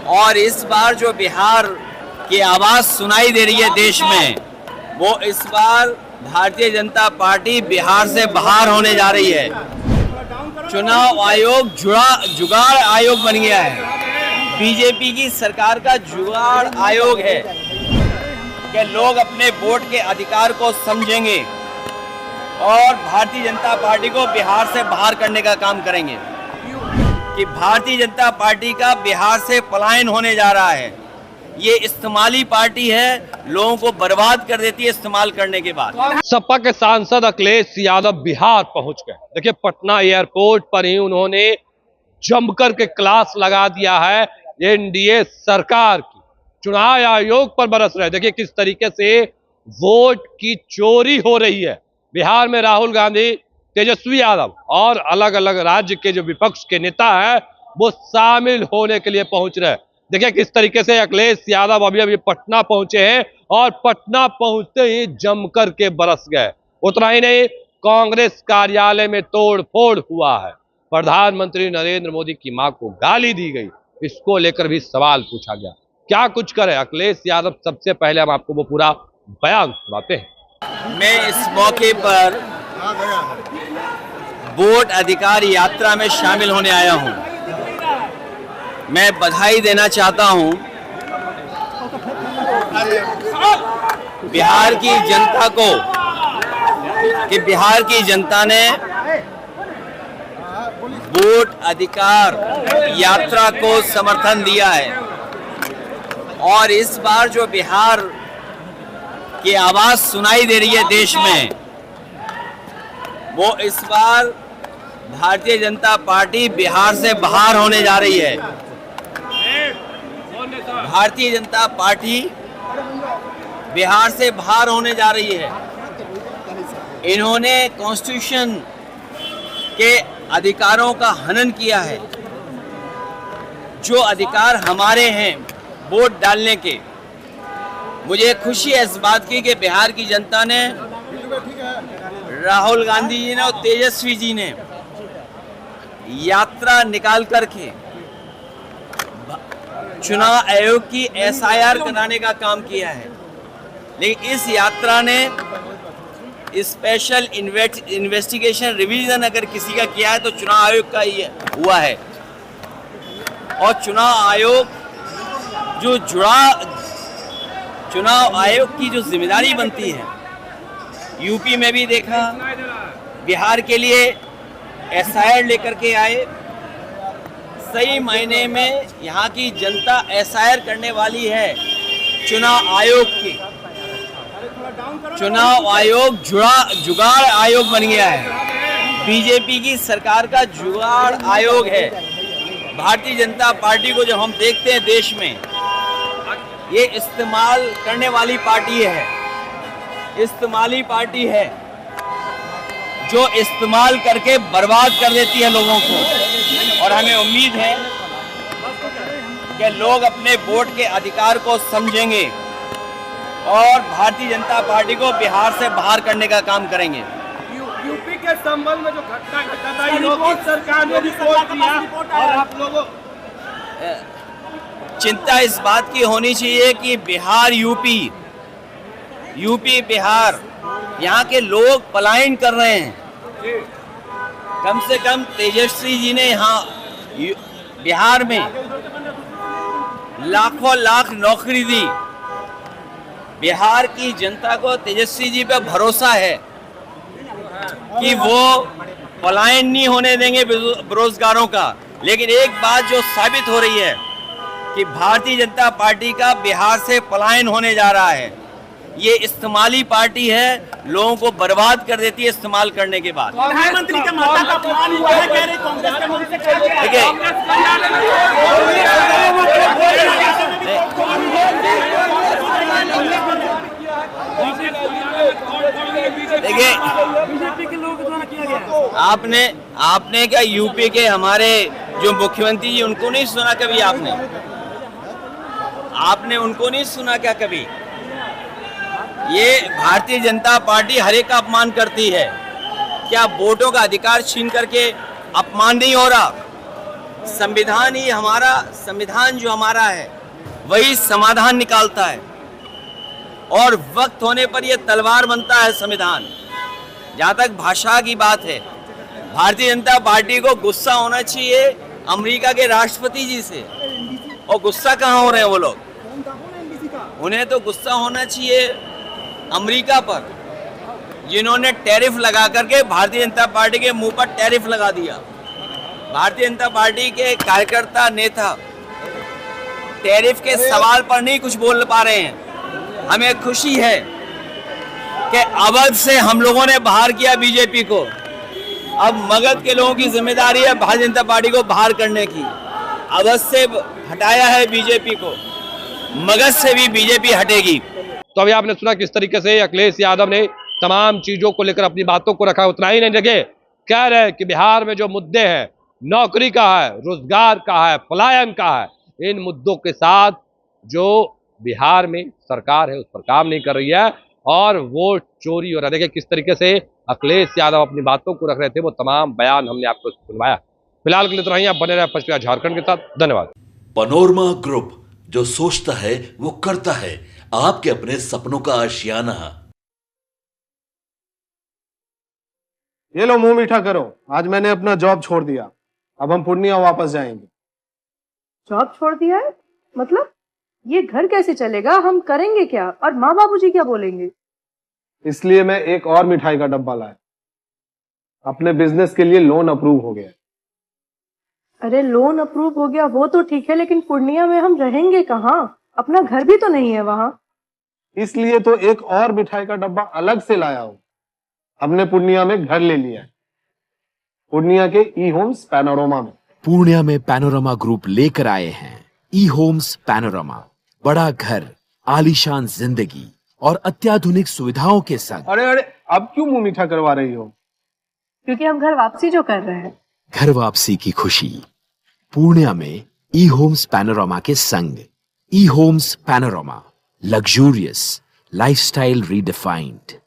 और इस बार जो बिहार की आवाज सुनाई दे रही है देश में, वो इस बार भारतीय जनता पार्टी बिहार से बाहर होने जा रही है। चुनाव आयोग जुगाड़ आयोग बन गया है, बीजेपी की सरकार का जुगाड़ आयोग है कि लोग अपने वोट के अधिकार को समझेंगे और भारतीय जनता पार्टी को बिहार से बाहर करने का काम करेंगे। कि भारतीय जनता पार्टी का बिहार से पलायन होने जा रहा है। ये इस्तेमाली पार्टी है, लोगों को बर्बाद कर देती है इस्तेमाल करने के बाद। सपा के सांसद अखिलेश यादव बिहार पहुंच गए। देखिए, पटना एयरपोर्ट पर ही उन्होंने जमकर के क्लास लगा दिया है एनडीए सरकार की। चुनाव आयोग पर बरस रहे। देखिए किस तरीके से वोट की चोरी हो रही है। बिहार में राहुल गांधी, तेजस्वी यादव और अलग अलग राज्य के जो विपक्ष के नेता हैं वो शामिल होने के लिए पहुंच रहे हैं। देखिए किस तरीके से अखिलेश यादव अभी पटना पहुंचे हैं और पटना पहुंचते ही जमकर के बरस गए। उतना ही नहीं, कांग्रेस कार्यालय में तोड़फोड़ हुआ है। प्रधानमंत्री नरेंद्र मोदी की मां को गाली दी गई, इसको लेकर भी सवाल पूछा गया। क्या कुछ करे अखिलेश यादव, सबसे पहले हम आपको वो पूरा बयान सुनाते हैं। मैं इस मौके पर वोट अधिकार यात्रा में शामिल होने आया हूं। मैं बधाई देना चाहता हूं बिहार की जनता को कि बिहार की जनता ने वोट अधिकार यात्रा को समर्थन दिया है और इस बार जो बिहार की आवाज सुनाई दे रही है देश में, वो इस बार भारतीय जनता पार्टी बिहार से बाहर होने जा रही है। भारतीय जनता पार्टी बिहार से बाहर होने जा रही है। इन्होंने कॉन्स्टिट्यूशन के अधिकारों का हनन किया है। जो अधिकार हमारे हैं वोट डालने के, मुझे खुशी है इस बात की कि बिहार की जनता ने, राहुल गांधी जी ने और तेजस्वी जी ने यात्रा निकाल करके चुनाव आयोग की एसआईआर कराने का काम किया है। लेकिन इस यात्रा ने स्पेशल इन्वेस्टिगेशन रिवीजन अगर किसी का किया है तो चुनाव आयोग का ही हुआ है। और चुनाव आयोग जो चुनाव आयोग की जो जिम्मेदारी बनती है, यूपी में भी देखा, बिहार के लिए एसआईआर लेकर के आए। सही मायने में यहाँ की जनता एसआईआर करने वाली है चुनाव आयोग की। चुनाव आयोग जुगाड़ आयोग बन गया है, बीजेपी की सरकार का जुगाड़ आयोग है। भारतीय जनता पार्टी को जब हम देखते हैं देश में, ये इस्तेमाल करने वाली पार्टी है, इस्तेमाली पार्टी है जो इस्तेमाल करके बर्बाद कर देती है लोगों को। और हमें उम्मीद है कि लोग अपने वोट के अधिकार को समझेंगे और भारतीय जनता पार्टी को बिहार से बाहर करने का काम करेंगे। यूपी के संबंध में जो घटना घटा सरकार ने रिपोर्ट दिया और आप लोगों चिंता इस बात की होनी चाहिए कि बिहार यूपी बिहार यहाँ के लोग पलायन कर रहे हैं। कम से कम तेजस्वी जी ने यहाँ बिहार में लाखों लाख नौकरी दी। बिहार की जनता को तेजस्वी जी पे भरोसा है कि वो पलायन नहीं होने देंगे बेरोजगारों का। लेकिन एक बात जो साबित हो रही है कि भारतीय जनता पार्टी का बिहार से पलायन होने जा रहा है। ये इस्तेमाली पार्टी है, लोगों को बर्बाद कर देती है इस्तेमाल करने के बाद। प्रधानमंत्री के माता का अपमान हुआ है, कह रहे कांग्रेस के मुंह से देखिए, आपने क्या यूपी के हमारे जो मुख्यमंत्री जी, उनको नहीं सुना कभी? आपने उनको नहीं सुना क्या कभी? ये भारतीय जनता पार्टी हर एक का अपमान करती है। क्या वोटों का अधिकार छीन करके अपमान नहीं हो रहा? संविधान ही हमारा, संविधान जो हमारा है वही समाधान निकालता है, और वक्त होने पर यह तलवार बनता है संविधान। जहाँ तक भाषा की बात है, भारतीय जनता पार्टी को गुस्सा होना चाहिए अमेरिका के राष्ट्रपति जी से, और गुस्सा कहाँ हो रहे हैं वो लोग? उन्हें तो गुस्सा होना चाहिए अमेरिका पर, जिन्होंने टैरिफ लगा करके भारतीय जनता पार्टी के मुंह पर टैरिफ लगा दिया। भारतीय जनता पार्टी के कार्यकर्ता नेता टैरिफ के सवाल पर नहीं कुछ बोल पा रहे हैं। हमें खुशी है कि अवध से हम लोगों ने बाहर किया बीजेपी को, अब मगध के लोगों की जिम्मेदारी है भारतीय जनता पार्टी को बाहर करने की। अवध से हटाया है बीजेपी को, मगध से भी बीजेपी हटेगी। तो अभी आपने सुना किस तरीके से अखिलेश यादव ने तमाम चीजों को लेकर अपनी बातों को रखा। उतना ही नहीं लगे, कह रहे हैं कि बिहार में जो मुद्दे हैं, नौकरी का है, रोजगार का है, पलायन का है, इन मुद्दों के साथ जो बिहार में सरकार है उस पर काम नहीं कर रही है और वोट चोरी हो रहा है। देखिए किस तरीके से अखिलेश यादव अपनी बातों को रख रहे थे, वो तमाम बयान हमने आपको सुनवाया। फिलहाल के लिए तो आप बने रहे पश्चिम झारखंड के साथ। धन्यवाद। पैनोरमा ग्रुप, जो सोचता है वो करता है, आपके अपने सपनों का आशियाना। ये लो मुंह मीठा करो, आज मैंने अपना जॉब छोड़ दिया, अब हम पूर्णिया वापस जाएंगे। जॉब छोड़ दिया है? मतलब ये घर कैसे चलेगा? हम करेंगे क्या? और माँ बाबूजी क्या बोलेंगे? इसलिए मैं एक और मिठाई का डब्बा लाया, अपने बिजनेस के लिए लोन अप्रूव हो गया। अरे लोन अप्रूव हो गया वो तो ठीक है, लेकिन पूर्णिया में हम रहेंगे कहाँ? अपना घर भी तो नहीं है वहाँ। इसलिए तो एक और मिठाई का डब्बा अलग से लाया हूँ। हमने पूर्णिया में घर ले लिया है, पूर्णिया के ई होम्स पैनोरमा में। पूर्णिया में पैनोरमा ग्रुप लेकर आए हैं ई होम्स पैनोरमा। बड़ा घर, आलीशान जिंदगी और अत्याधुनिक सुविधाओं के संग। अरे अरे, अब क्यों मुंह मीठा करवा रही हो? क्योंकि हम घर वापसी जो कर रहे हैं। घर वापसी की खुशी पूर्णिया में ई होम्स पैनोरमा के संग। ई homes panorama, luxurious lifestyle redefined.